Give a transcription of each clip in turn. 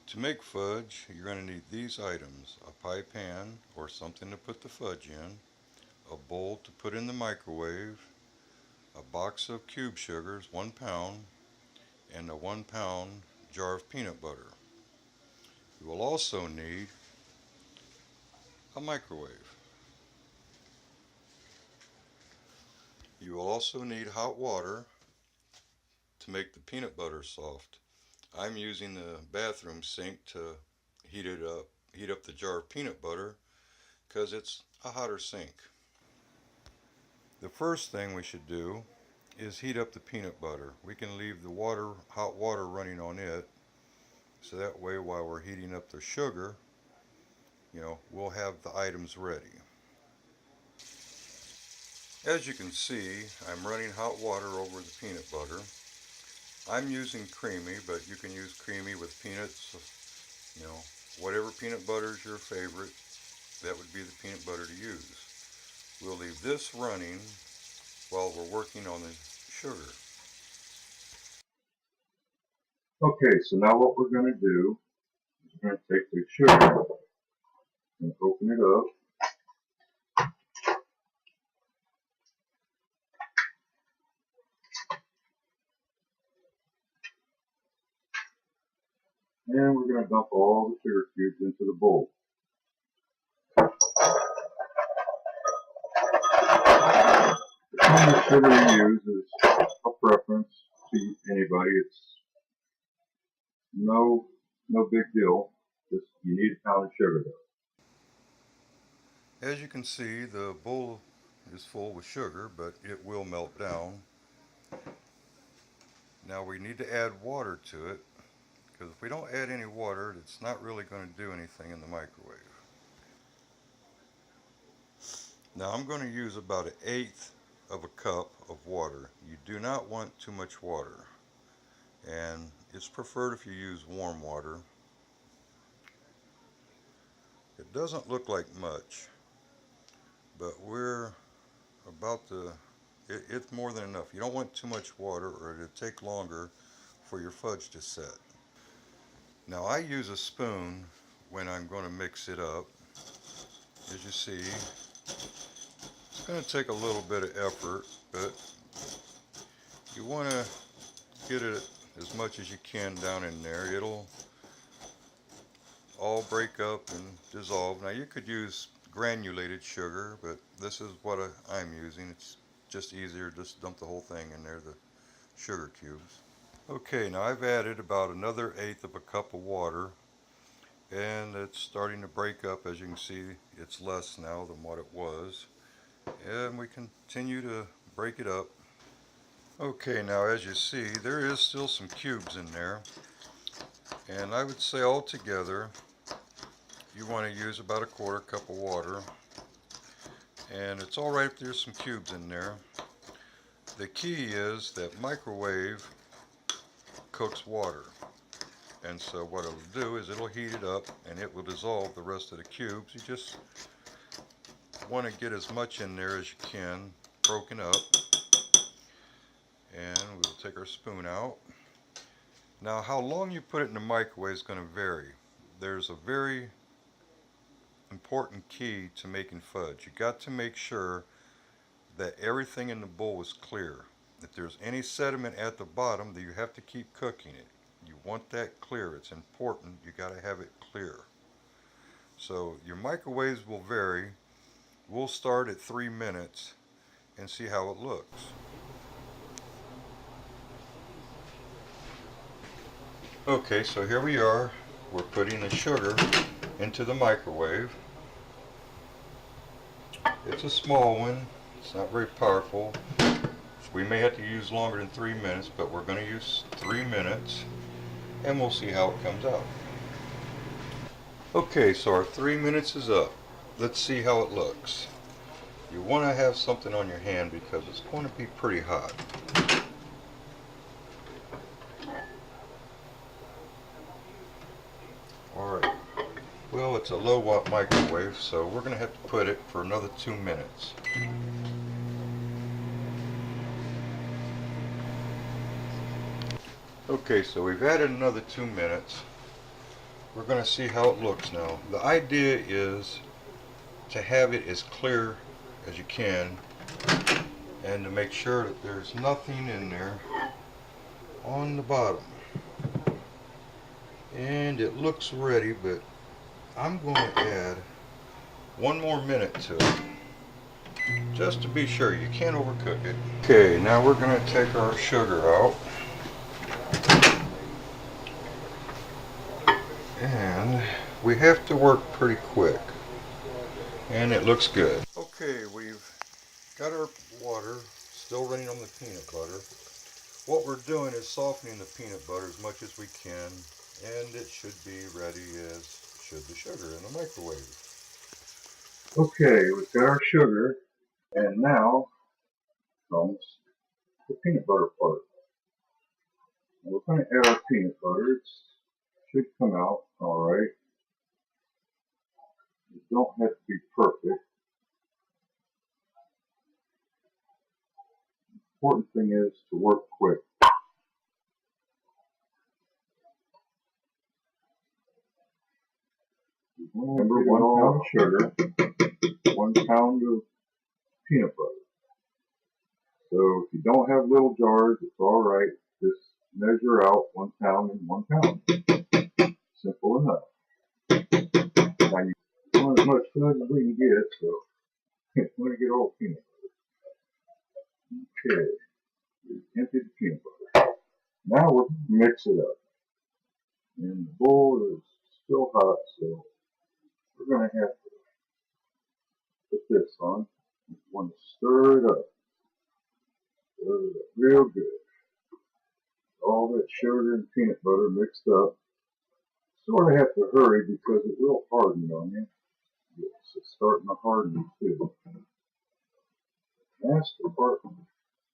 To make fudge, you're going to need these items: a pie pan or something to put the fudge in, a bowl to put in the microwave, a box of cube sugars, 1 pound, and a 1 pound jar of peanut butter. You will also need a microwave. You will also need hot water to make the peanut butter soft. I'm using the bathroom sink to heat up the jar of peanut butter because it's a hotter sink. The first thing we should do is heat up the peanut butter. We can leave the hot water running on it, so that way while we're heating up the sugar, we'll have the items ready. As you can see, I'm running hot water over the peanut butter. I'm using creamy, but you can use creamy with peanuts, whatever peanut butter is your favorite, that would be the peanut butter to use. We'll leave this running while we're working on the sugar. Okay, so now what we're going to do is we're going to take the sugar and open it up. And we're going to dump all the sugar cubes into the bowl. The kind of sugar you use is a preference to anybody. It's no big deal. Just you need a pound of sugar though. As you can see, the bowl is full with sugar, but it will melt down. Now we need to add water to it, because if we don't add any water, it's not really going to do anything in the microwave. Now I'm going to use about 1/8 of a cup of water. You do not want too much water, and it's preferred if you use warm water. It doesn't look like much, but we're about to, it's more than enough. You don't want too much water or it'll take longer for your fudge to set. Now I use a spoon when I'm going to mix it up. As you see, it's going to take a little bit of effort, but you want to get it as much as you can down in there. It'll all break up and dissolve. Now you could use granulated sugar, but this is what I'm using. It's just easier, just dump the whole thing in there, the sugar cubes. Okay, now I've added about another 1/8 of a cup of water, and it's starting to break up. As you can see, it's less now than what it was, and we continue to break it up. Okay, now as you see, there is still some cubes in there, and I would say altogether you want to use about 1/4 cup of water, and it's all right if there's some cubes in there. The key is that microwave cooks water, and so what it'll do is it'll heat it up and it will dissolve the rest of the cubes. You just want to get as much in there as you can broken up, and we'll take our spoon out. Now how long you put it in the microwave is going to vary. There's a very important key to making fudge. You got to make sure that everything in the bowl is clear. If there's any sediment at the bottom, then you have to keep cooking it. You want that clear. It's important. You got to have it clear. So your microwaves will vary. We'll start at 3 minutes and see how it looks. Okay, so here we are. We're putting the sugar into the microwave. It's a small one. It's not very powerful. We may have to use longer than 3 minutes, but we're going to use 3 minutes, and we'll see how it comes out. Okay, so our 3 minutes is up. Let's see how it looks. You want to have something on your hand because it's going to be pretty hot. Alright, well, it's a low watt microwave, so we're going to have to put it for another 2 minutes. Okay, so we've added another 2 minutes. we're going to see how it looks now. The idea is to have it as clear as you can and to make sure that there's nothing in there on the bottom. And it looks ready, but I'm going to add 1 more minute to it just to be sure. You can't overcook it. Okay, now we're going to take our sugar out. And we have to work pretty quick. And it looks good. Okay, we've got our water still running on the peanut butter. What we're doing is softening the peanut butter as much as we can, and it should be ready as should the sugar in the microwave. Okay, we've got our sugar, and now comes the peanut butter part. And we're going to add our peanut butter. It should come out alright. You don't have to be perfect. The important thing is to work quick. Remember, 1 pound of sugar, 1 pound of peanut butter. So if you don't have little jars, it's alright. Just measure out 1 pound and 1 pound. Simple enough. Now you want as much fudge as we can get, so we want to get all peanut butter. Okay, empty the peanut butter. Now we're going to mix it up. And the bowl is still hot, so we're going to have to put this on. You want to stir it up. Stir it up real good. All that sugar and peanut butter mixed up. Sort of have to hurry because it will harden on you. It's starting to harden too. That's the part.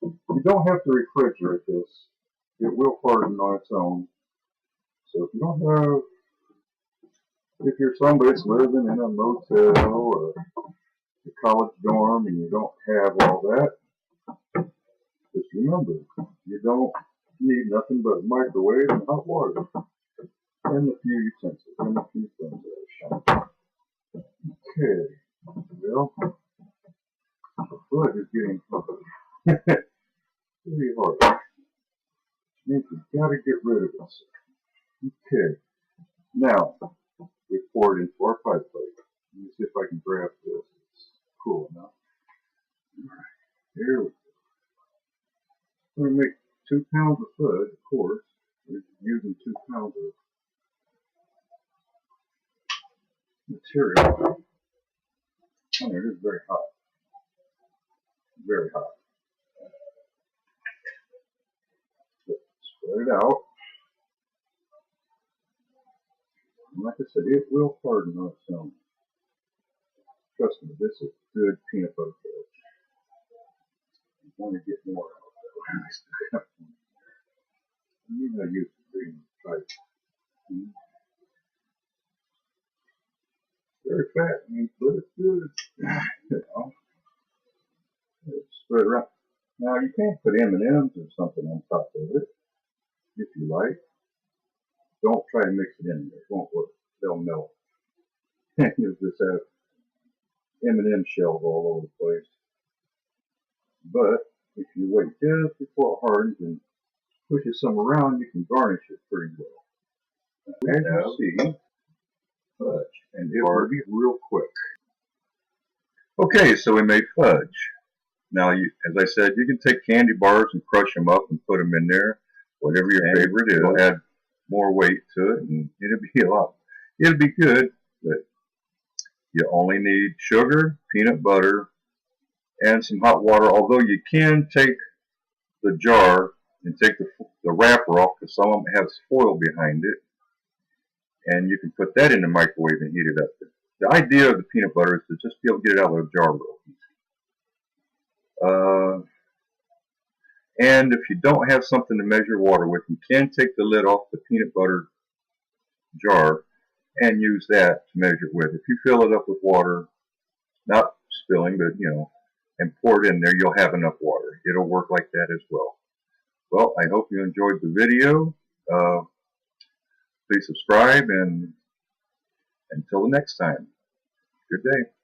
You don't have to refrigerate this. It will harden on its own. So if you don't have, if you're somebody that's living in a motel or a college dorm and you don't have all that, just remember, you don't need nothing but a microwave and hot water and a few utensils and a few things. Okay, well, the fudge is getting hard. Pretty hard. Means we've got to get rid of this. Okay, now we pour it into our pie plate. Let me see if I can grab this. It's cool enough. Alright, here we go. We're going to make 2 pounds of fudge, of course. We're using 2 pounds of material. Oh, it is very hot. Very hot. Spread it out. And like I said, it will harden on its own. Trust me, this is good peanut butter fudge. You want to get more out of it. You know, use the green type. Very fattening, but it's good. You know, spread it around. Now you can't put M&Ms or something on top of it, if you like. Don't try to mix it in there. It won't work. They'll melt. You'll just have M&M shells all over the place. But if you wait just before it hardens and pushes some around, you can garnish it pretty well. As you see, fudge, and it will be real quick. Okay, so we made fudge. Now, as I said, you can take candy bars and crush them up and put them in there. Whatever your favorite is, it'll add more weight to it, and it'll be good, but you only need sugar, peanut butter, and some hot water, although you can take the jar and take the wrapper off because some of them have foil behind it, and you can put that in the microwave and heat it up. The idea of the peanut butter is to just be able to get it out of the jar real easy. And if you don't have something to measure water with, you can take the lid off the peanut butter jar and use that to measure it with. If you fill it up with water, not spilling, but and pour it in there, you'll have enough water. It'll work like that as well. Well, I hope you enjoyed the video. Please subscribe and Until the next time, good day.